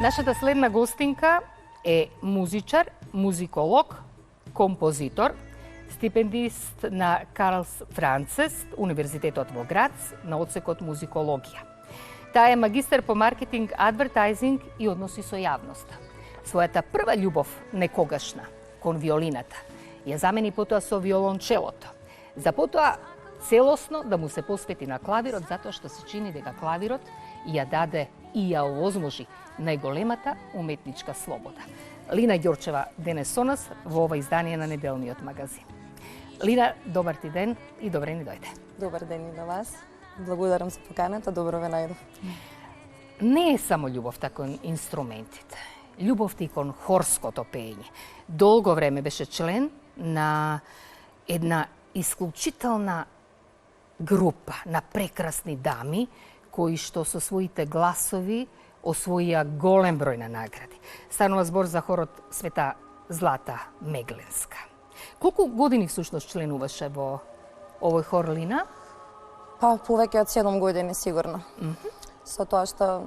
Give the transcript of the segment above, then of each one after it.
Нашата следна гостинка е музичар, музиколог, композитор, стипендист на Карлс Францес, Универзитетот во Грац, на одсекот музикологија. Таа е магистар по маркетинг, адвертайзинг и односи со јавноста. Својата прва љубов, некогашна, кон виолината, ја замени потоа со виолончелото. За потоа целосно да му се посвети на клавирот, затоа што се чини дека клавирот ја даде и ја овозможи најголемата уметничка слобода. Лина Ѓорчева денес со нас во ова издание на Неделниот магазин. Лина, добар ти ден и добре ни дојде. Добар ден и на вас. Благодарам за поканата, добро ве најдов. Не е само љубовта кон инструментите, љубовта и кон хорското пеење. Долго време беше член на една исклучителна група на прекрасни дами кои што со своите гласови освоија голем број на награди. Станува збор за хорот Света Злата Мегленска. Колку години всушност членуваше во овој хор, Лина? Па повеќе од 7 години сигурно. Со тоа што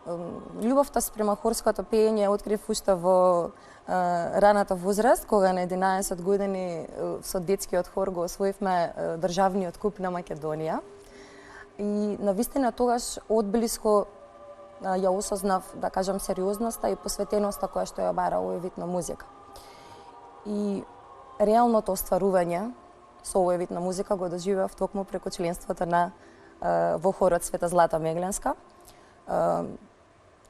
љубовта спрема хорското пеење открив уште во раната возраст, кога на 11 години со детскиот хор го освоивме државниот куп на Македонија. И навистина тогаш одблиско ја осознав, да кажам, сериозноста и посветеноста која што ја бара овој вид на музика. И реалното остварување со овој вид на музика го доживеав токму преку членството на во хорот Света Злата Мегленска.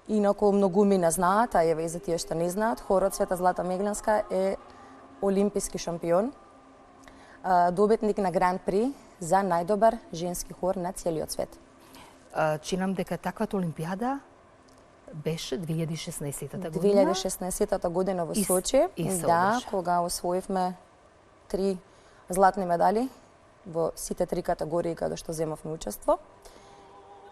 Инаку многуми не знаат, а еве и за тие што не знаат, хорот Света Злата Мегленска е олимписки шампион, добитник на Гран При за најдобар женски хор на целиот свет. Чинам дека таквата олимпијада беше 2016 година. 2016 година во Сочи, да, кога освоивме 3 златни медали во сите 3 категории каде што земавме учество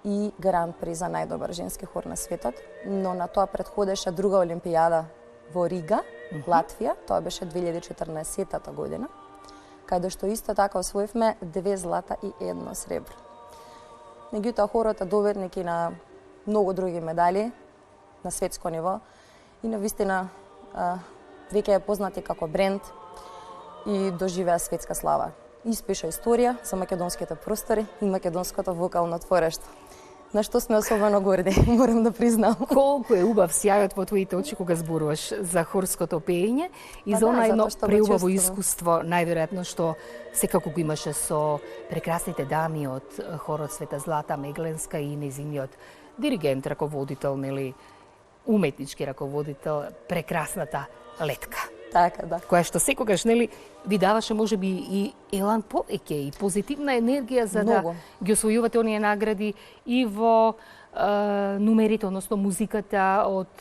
и Гран При за најдобар женски хор на светот, но на тоа претходеше друга олимпијада во Рига, Латвија, тоа беше 2014 година, каде што исто така освоивме 2 злата и 1 сребро. Меѓутоа хорот е добитник и на многу други медали на светско ниво и навистина веќе е познат и како бренд и доживеа светска слава. Испиша историја за македонските простори и македонското вокално творештво. На што сме особено горди, морам да признам. Колку е убав сјајот во твоите очи кога зборуваш за хорското пеење и за она едно преубаво искуство, најверојатно што секако го имаше со прекрасните дами од хорот Света Злата Мегленска и нејзиниот диригент, раководител, нели, уметнички раководител, прекрасната Летка. Така, да. Која што секогаш, нели, ви даваше можеби и елан повеќе и позитивна енергија за да ги освојувате оние награди и во нумерите, односно музиката од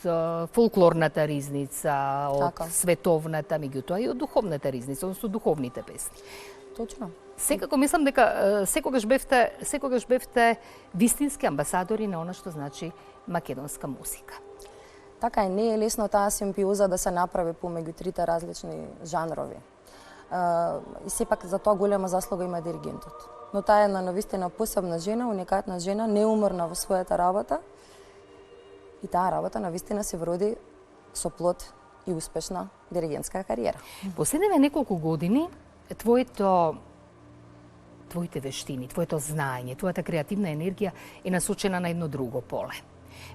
фолклорната ризница, од световната, меѓутоа и од духовната ризница, односно духовните песни. Точно. Секако мислам дека секогаш бевте вистински амбасадори на она што значи македонска музика. Така е, не е лесно таа симбиоза да се направи помеѓу трите различни жанрови. И сепак за тоа голема заслуга има диригентот. Но таа е една навистина посебна жена, уникатна жена, неуморна во својата работа. И таа работа навистина се вроди со плод и успешна диригентска кариера. Последниве неколку години твоите вештини, твоето знаење, твојата креативна енергија е насочена на едно друго поле.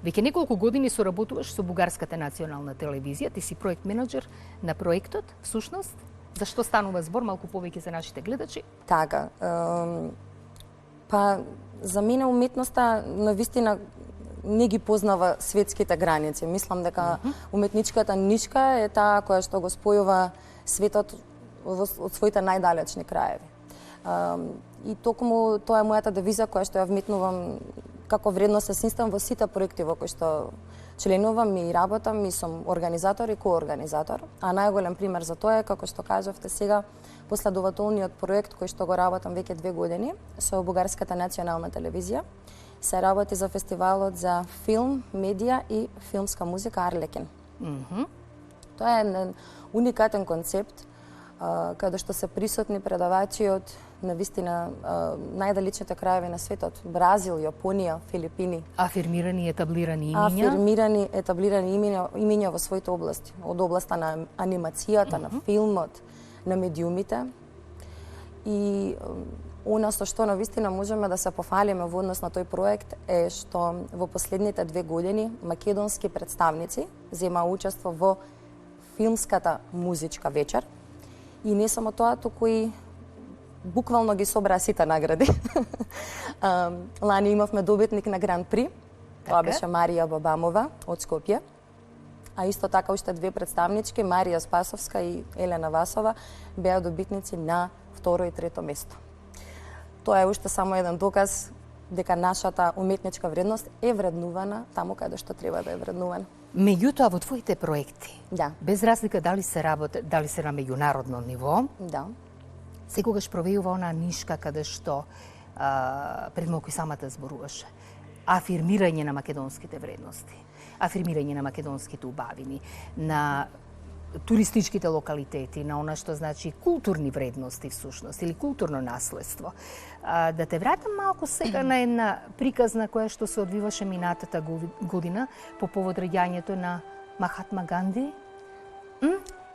Веќе неколку години соработуваш со Бугарската национална телевизија, ти си проект менаџер на проектот, всушност. Зашто станува збор малку повеќе за нашите гледачи? Така, па за мене уметноста навистина не ги познава светските граници. Мислам дека уметничката нишка е таа која што го спојува светот од своите најдалечни краеви. И токму тоа е мојата девиза која што ја вметнувам како вредност систем во сите проекти во кои што членувам и работам и сум организатор и коорганизатор. А најголем пример за тоа е, како што кажавте сега, последователниот проект кој што го работам веќе 2 години со Бугарската национална телевизија. Се работи за фестивалот за филм, медија и филмска музика Арлекин. Тоа е еден уникатен концепт каде што се присутни предавачи од навистина најдалечните краеви на светот, Бразил, Јапонија, Филипини. Афирмирани, етаблирани имиња? Афирмирани, етаблирани имиња во своите области. Од областа на анимацијата, на филмот, на медиумите. И она со што навистина можеме да се пофалиме во однос на тој проект е што во последните 2 години македонски представници зема учество во филмската музичка вечер. И не само тоа, туку и буквално ги собраа сите награди. Лани имавме добитник на Гран При, тоа беше Марија Бабамова од Скопје. А исто така уште 2 представнички, Марија Спасовска и Елена Васова, беа добитници на 2 и 3 место. Тоа е уште само еден доказ дека нашата уметничка вредност е вреднувана таму каде што треба да е вреднувана. Меѓутоа во твоите проекти, да, без разлика дали се на меѓународно ниво, да, секогаш провејува онаа нишка каде што пред малку и самата зборуваше. Афирмирање на македонските вредности, афирмирање на македонските убавини, на туристичките локалитети, на она што значи културни вредности всушност или културно наследство. Да те вратам малку сега на една приказна која што се одвиваше минатата година по повод раѓањето на Махатма Ганди.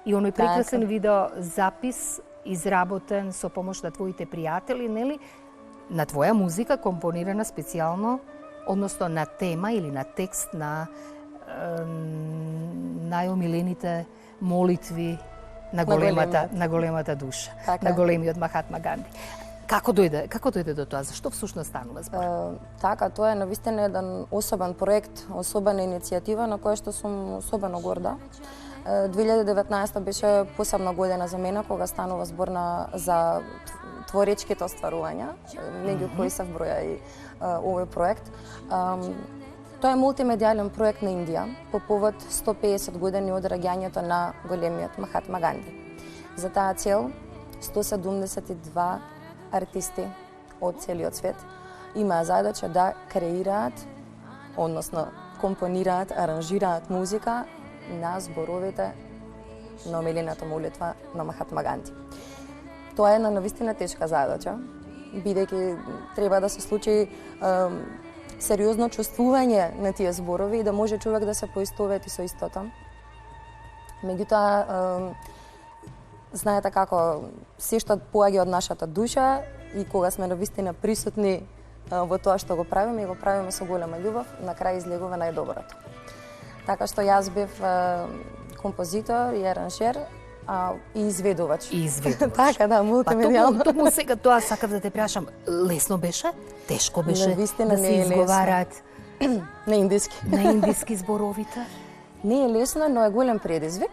И оној прекрасен видео запис изработен со помош на твоите пријатели, нели? На твоја музика компонирана специјално, односно на тема или на текст на најомилените молитви на големата душа, така, на големиот Махатма Ганди. Како дојде до тоа? Зашто всушност станува збор? Така, тоа е навистина еден особен проект, особена иницијатива на која што сум особено горда. 2019 беше посебна година за мене кога станува збор за творечките остварувања, меѓу кои се вброја и овој проект. Тоа е мултимедијален проект на Индија по повод 150 години од раѓањето на големиот Махатма Ганди. За таа цел 172 артисти од целиот свет имаа задача да креираат, односно компонираат, аранжираат музика на зборовите на омилената молитва на Махатма Ганди. Тоа е една навистина тешка задача, бидејќи треба да се случи сериозно чувствување на тие зборови и да може човек да се поистовети со истото. Меѓутоа, знаете како, се што поаѓа од нашата душа и кога сме навистина присутни во тоа што го правиме и го правиме со голема љубов, на крај излегува најдоброто. Така што јас бев композитор и аранжер и изведувач. Така, да, мултимедијално. Токму сега тоа сакав да те прашам, лесно беше? Тешко беше да се изговараат на индиски. На индиски зборовите? Не е лесно, но е голем предизвик.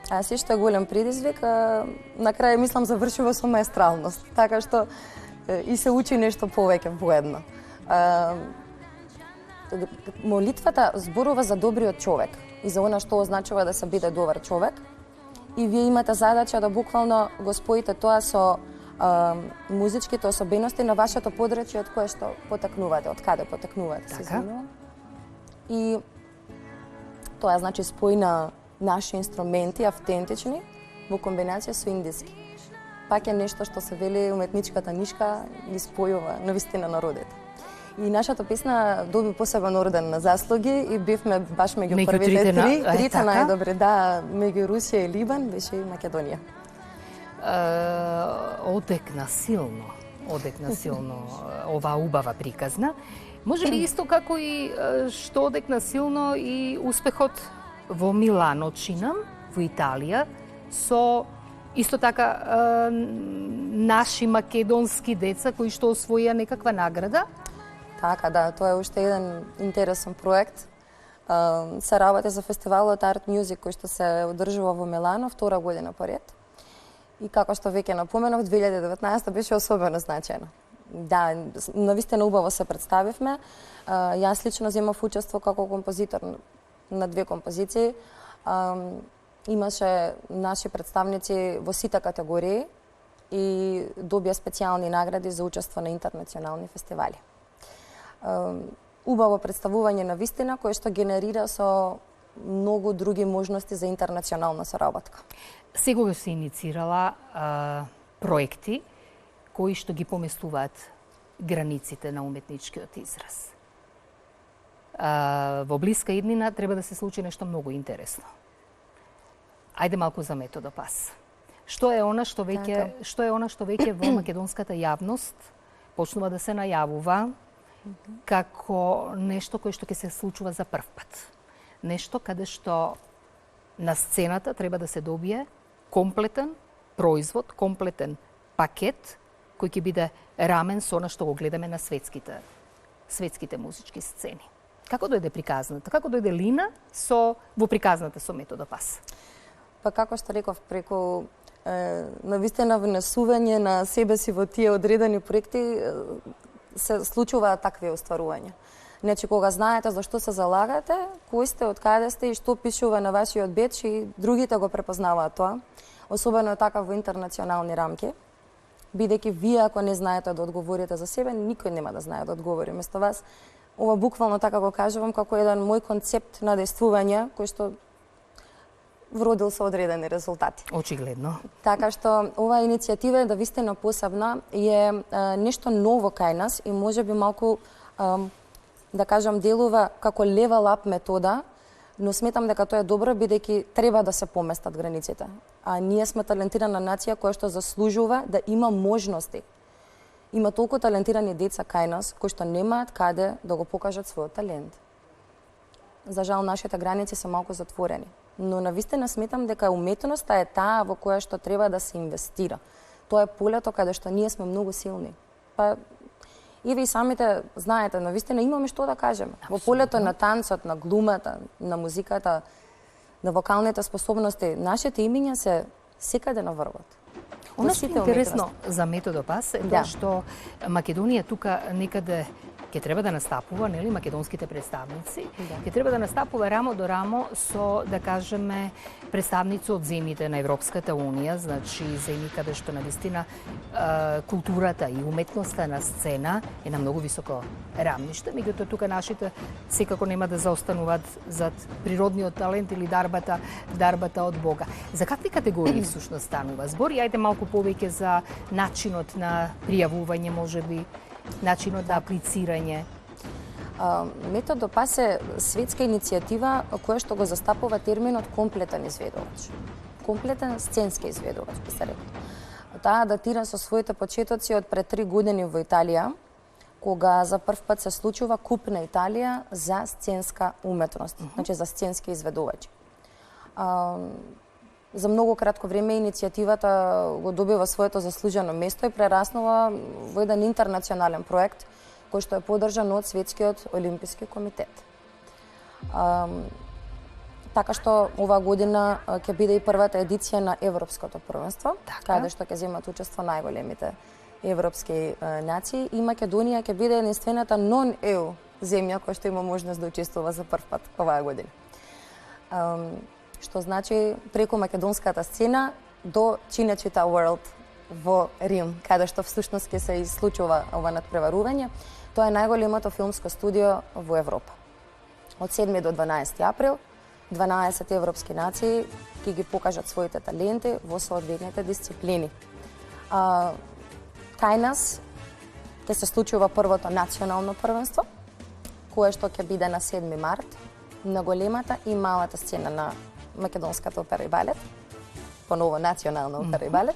А се што е голем предизвик, на крај мислам завршува со маестралност. Така што и се учи нешто повеќе воедно. Молитвата зборува за добриот човек и за она што означува да се биде добар човек. И вие имате задача да буквално го споите тоа со музичките особености на вашето подречје од кое што потекнувате, од каде потекнувате. Така. И тоа значи спој на наши инструменти автентични во комбинација со индиски. Пак е нешто што се вели уметничката нишка ги спојува навистина народите. И нашата песна доби посебен орден на заслуги и бевме баш меѓу првите трите најдобри, да, меѓу Русија и Либан беше и Македонија. Одекна силно оваа убава приказна. Може би исто како и што одекна силно и успехот во Милано, чинам, во Италија, со исто така наши македонски деца кои што освоија некаква награда. Така, да, тоа е уште еден интересен проект. Се работи за фестивалот Art Music кој што се одржува во Милано 2 година поред. И како што веќе напоменав, 2019 беше особено значајна. Да, навистина убаво се представивме. Јас лично земав учество како композитор на 2 композиции. Имаше наши представници во сите категории и добија специјални награди за учество на интернационални фестивали. Убаво представување на вистина кое што генерира со многу други можности за интернационална соработка. Сегогаш се иницирала проекти кои што ги поместуваат границите на уметничкиот израз. Во блиска иднина треба да се случи нешто многу интересно. Ајде малку за Методопас. Што е она што веќе во македонската јавност почнува да се најавува како нешто кое што ќе се случува за прв пат. Нешто каде што на сцената треба да се добие комплетен производ, комплетен пакет кој ќе биде рамен со она што го гледаме на светските музички сцени. Како дојде приказната? Како дојде Лина во приказната со Методопас? Па како што реков, преку навистина внесување на себе си во тие одредени проекти се случуваат такви остварувања. Значи, кога знаете за што се залагате, кој сте, од каде сте и што пишува на вашиот бедж и другите го препознаваат тоа, особено е така во интернационални рамки, бидејќи вие ако не знаете да одговорите за себе, никој нема да знае да одговори место вас. Ова буквално така го кажувам како еден мој концепт на действување кој што вродил со одредени резултати. Очигледно. Така што оваа иницијатива е да вистина посебна и е нешто ново кај нас и можеби малку да кажам делува како level up метода, но сметам дека тоа е добро бидејќи треба да се поместат границите. А ние сме талентирана нација која што заслужува да има можности. Има толку талентирани деца кај нас кои што немаат каде да го покажат својот талент. За жал нашите граници се малку затворени. Но навистина сметам дека уметноста е таа во која што треба да се инвестира. Тоа е полето каде што ние сме многу силни. Па и ви самите знаете, навистина имаме што да кажеме. Во полето на танцот, на глумата, на музиката, на вокалните способности, нашите имиња се секаде на врвот. Она што е интересно за Методопас е тоа што Македонија тука некаде ќе треба да настапува, нели, македонските представници, ќе треба да настапува рамо до рамо со, да кажеме, представници од земјите на Европската Унија, значи земји каде што навистина културата и уметноста на сцена е на многу високо рамниште, меѓутоа тука нашите секако нема да заостануваат зад природниот талент или дарбата од Бога. За какви категории всушност станува збор? И ајде малку повеќе за начинот на пријавување, можеби, начинот на аплицирање? Методопас е светска иницијатива која што го застапува терминот комплетен изведувач. Комплетен сценски изведувач, би се рекло. Таа датира со своите почетоци од пред 3 години во Италија, кога за прв пат се случува куп на Италија за сценска уметност, значи за сценски изведувачи. За многу кратко време иницијативата го добива своето заслужено место и прераснува во еден интернационален проект кој што е поддржан од Светскиот олимписки комитет. Така што оваа година ќе биде и првата едиција на Европското првенство, каде што ќе земат учество најголемите европски нации и Македонија ќе биде единствената нон-ЕУ земја која што има можност да учествува за прв пат оваа година. Што значи преку македонската сцена до Cinecittà World во Рим, каде што всушност ќе се случува ова надпреварување. Тоа е најголемото филмско студио во Европа. Од 7 до 12 април 12 европски нации ќе ги покажат своите таленти во соодветните дисциплини. Кај нас ќе се случува првото национално првенство, кое што ќе биде на 7 март на големата и малата сцена на Македонската опера и балет, поново национална опера и балет.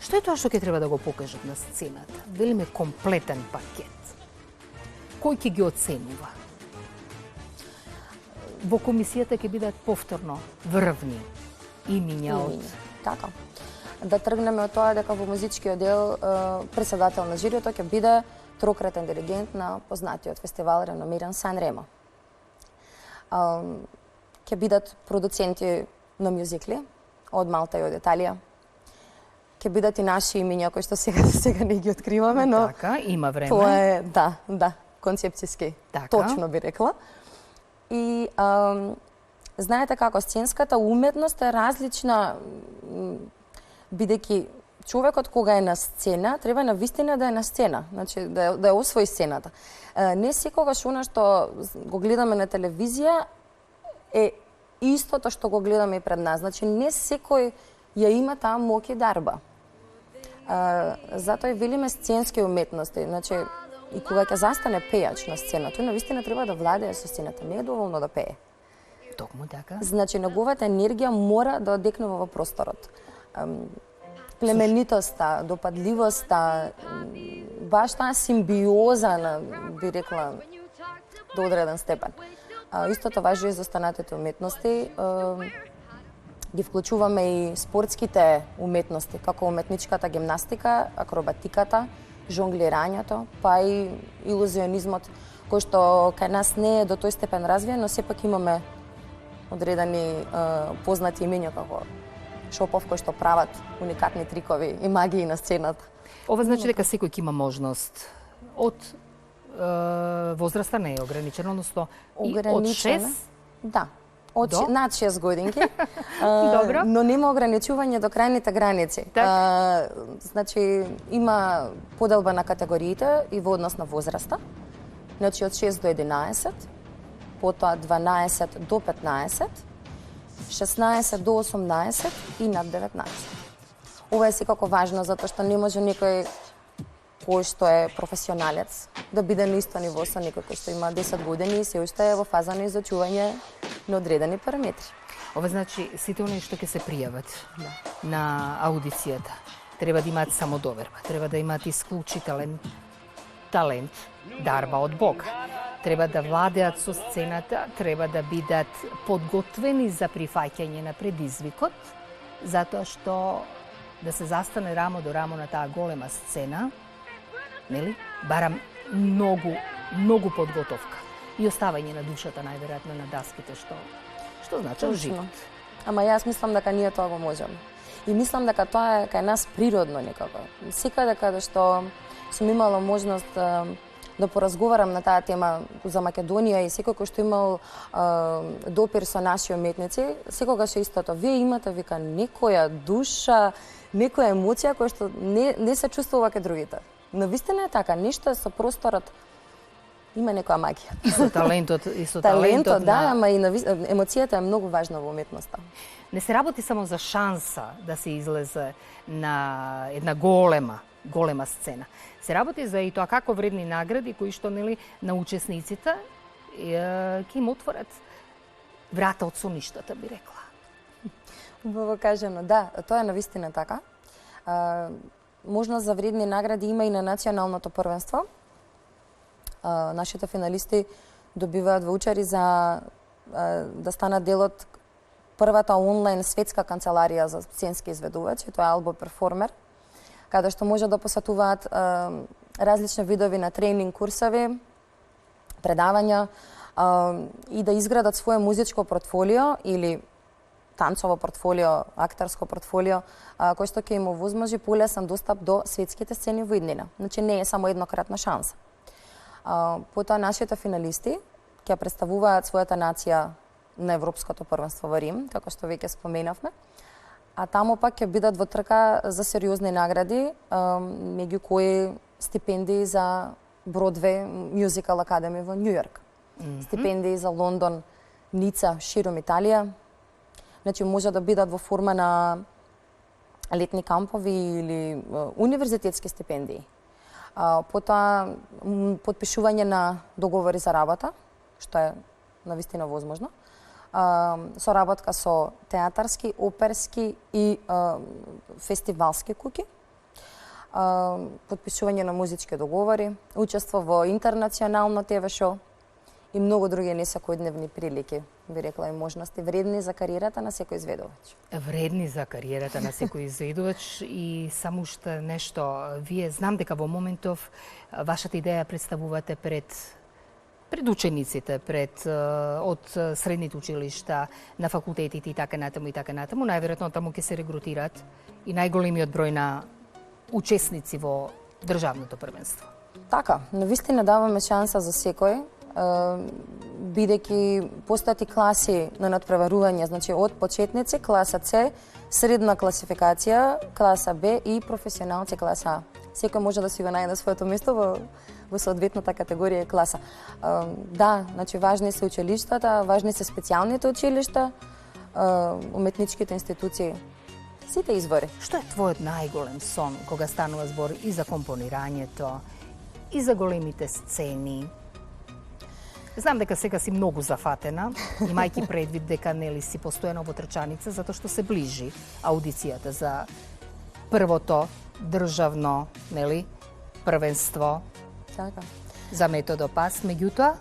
Што е тоа што ќе треба да го покажат на сцената? Велиме комплетен пакет. Кој ќе ги оценува? Во комисијата ќе бидат повторно врвни имиња од... Така. Да тргнеме од тоа дека во музичкиот дел председател на жирито ќе биде трократен диригент на познатиот фестивал реномиран Сан Ремо. Ќе бидат продуценти на мюзикли од Малта и од Италија. Ќе бидат и наши имиња кои што сега не ги откриваме, но така, има време. Тоа е, да, концепцијски, така. Точно би рекла. И знаете како сценската уметност е различна, бидејќи човекот кога е на сцена, треба на вистина да е на сцена, значи да освои сцената. Не секогаш она што го гледаме на телевизија е истото што го гледаме и пред нас. Значи не секој ја има таа моќ и дарба. Затоа и велиме сценски уметности. Значи и кога ќе застане пејач на сцена, тој навистина треба да владее со сцената, не е доволно да пее. Токму така. Значи неговата енергија мора да одекнува во просторот. Племенитоста, допадливоста, баш таа симбиоза на, би рекла, до одреден степен. Истото важи и за останатите уметности. Ги вклучуваме и спортските уметности, како уметничката гимнастика, акробатиката, жонглирањето, па и илузионизмот, кој што кај нас не е до тој степен развиен, но сепак имаме одредени познати имиња како Шопов, кои што прават уникатни трикови и магии на сцената. Ова значи дека секој ќе има можност од возраста не е ограничено, односно и од 6? Да. Од над 6 годинки, Добро. Но нема ограничување до крајните граници. Значи, има поделба на категориите и во однос на возраста. Значи, од 6 до 11, потоа 12 до 15, 16 до 18 и над 19. Ова е секако важно, затоа што не може некој кој што е професионалец да биде на исто ниво со некој кој што има 10 години и се уште е во фаза на изучување на одредени параметри. Ова значи сите оние што ќе се пријават на аудицијата треба да имаат самодоверба, треба да имаат исклучителен талент, дарба од Бог. Треба да владеат со сцената, треба да бидат подготвени за прифаќање на предизвикот, затоа што да се застане рамо до рамо на таа голема сцена, нели? Барам многу подготовка и оставање на душата најверојатно на даските што значи живот. Ама јас мислам дека ние тоа го можеме. И мислам дека тоа е кај нас природно некако. Секаде каде што сум имала можност да поразговарам на таа тема за Македонија и секој кој што имал допир со наши уметници, секогаш е истото. Вие имате, вика, некоја душа, некоја емоција која што не се чувствува кај другите. Навистина е така, нешто со просторот има некоја магија. И со талентот, талентот, да, ама и емоцијата е многу важна во уметноста. Не се работи само за шанса да се излезе на една голема сцена. Се работи за и тоа како вредни награди кои што нели на учесниците ќе им отворат врата од соништата, би рекла. Убаво кажано, да, тоа е навистина така. Можност за вредни награди има и на националното првенство. Нашите финалисти добиваат воучери за да станат дел од првата онлайн светска канцеларија за сценски изведувачи, тоа е Albo Performer, каде што може да посетуваат различни видови на тренинг курсови, предавања и да изградат свое музичко портфолио или танцово портфолио, актерско портфолио, кој што ќе им овозможи полесен достап до светските сцени во иднина. Значи не е само еднократна шанса. Потоа нашите финалисти ќе представуваат својата нација на Европското првенство во Рим, како што веќе споменавме. А таму пак ќе бидат во трка за сериозни награди, меѓу кои стипендии за Бродвеј Musical Academy во Њу Йорк. Стипендии за Лондон, Ница, широм Италија. Значи може да бидат во форма на летни кампови или универзитетски стипендии. Потоа потпишување на договори за работа, што е навистина возможно. Соработка со театарски, оперски и фестивалски куќи. Потпишување на музички договори, учество во интернационално ТВ шоу и многу други несекојдневни прилики, би рекла, и можности вредни за кариерата на секој изведувач. Вредни за кариерата на секој изведувач и само уште нешто. Вие знам дека во моментов вашата идеја представувате пред учениците, од средните училишта, на факултетите и така натаму. Најверојатно таму ќе се регрутираат и најголемиот број на учесници во државното првенство. Така, навистина даваме шанса за секој. бидејќи постојат и класи на надпреварување, значи од почетници, класа С, средна класификација, класа Б и професионалци класа А. Секој може да си го најде своето место во соодветната категорија и класа. Да, значи важни се училиштата, важни се специјалните училишта, уметничките институции, сите извори. Што е твојот најголем сон кога станува збор и за компонирањето, и за големите сцени? Знам дека сега си многу зафатена, имајќи предвид дека нели си постојано во трчаница, затоа што се ближи аудицијата за првото државно, нели, првенство. Така. За Методо Пас, меѓутоа?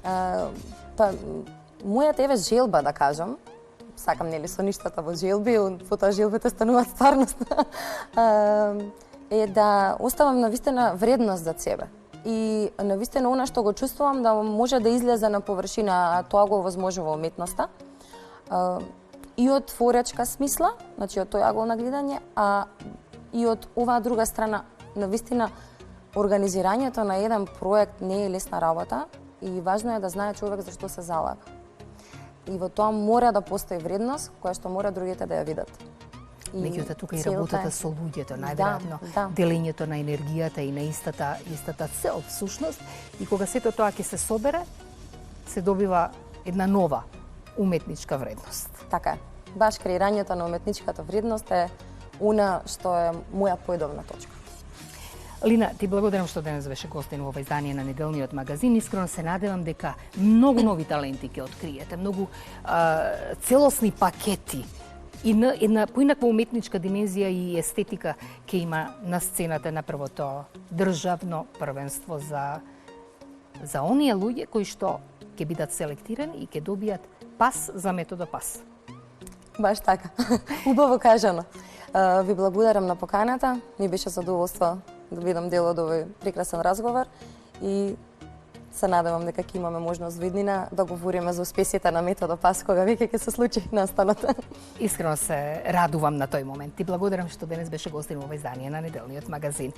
Па, мојата еве желба, да кажам, сакам нели со ништата во желби, потоа желбите стануваат стварност, е да оставам навистина вредност за себе. И навистина она што го чувствувам да може да излезе на површина, а тоа го овозможува уметноста. И од творечка смисла, значи од тој агол на гледање, а и од оваа друга страна, навистина организирањето на еден проект не е лесна работа и важно е да знае човек за што се залага. И во тоа мора да постои вредност која што мора другите да ја видат. Меѓутоа, тука и работата со луѓето, најверојатно, делењето на енергијата и на истата цел, всушност, и кога сето тоа ќе се собере, се добива една нова уметничка вредност. Така е. Баш креирањето на уметничката вредност е она што е моја поедовна точка. Лина, ти благодарам што денес беше гостин во ова издание на Неделниот магазин. Искрено се надевам дека многу нови таленти ќе откриете, многу целосни пакети и една поинаква уметничка димензија и естетика ќе има на сцената на првото државно првенство за оние луѓе кои што ќе бидат селектирани и ќе добијат пас за Методо Пас. Баш така. Убаво кажано. Ви благодарам на поканата. Ми беше задоволство да бидам дел од овој прекрасен разговор и се надевам дека ќе имаме можност во иднина да говориме за успесите на Методо Пас кога веќе ќе се случи настанот. Искрено се радувам на тој момент. Ти благодарам што денес беше гостин во ова издание на Неделниот магазин.